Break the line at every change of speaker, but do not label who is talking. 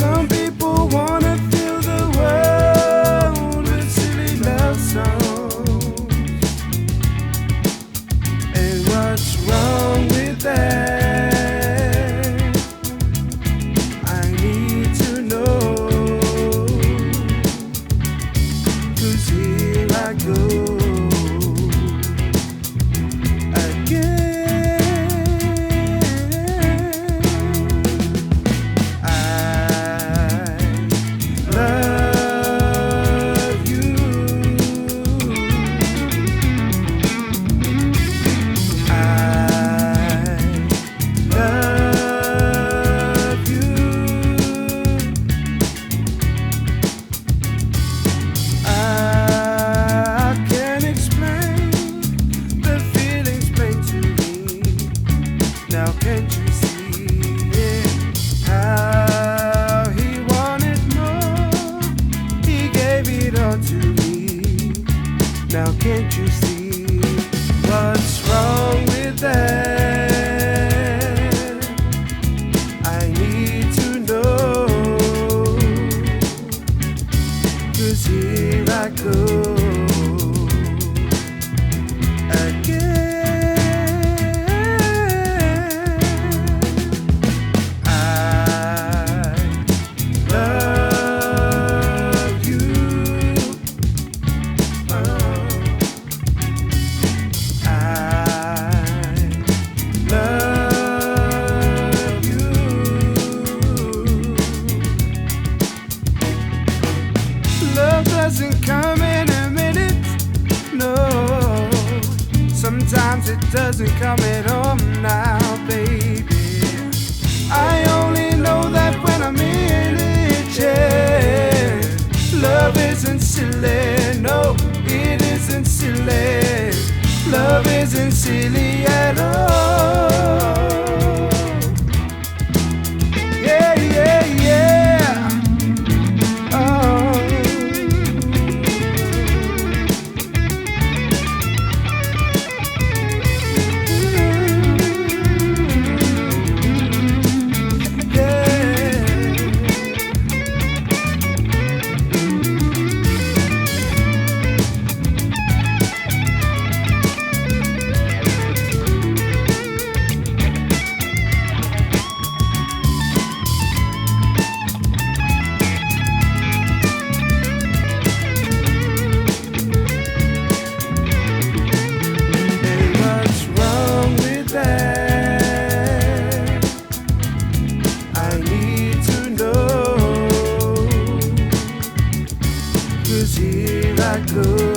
Some people wanna fill the world with silly love songs. And what's wrong with that? I need to know. 'Cause here I go again. Now can't you see how he wanted more? He gave it all to me. Now can't you see what's wrong with that? I need to know. 'Cause here I go again. Love doesn't come in a minute, no. Sometimes it doesn't come at all now, baby. I only know that when I'm in it, yeah. Love isn't silly, no, it isn't silly. Love isn't silly at all. Yeah, yeah, yeah. Here I go.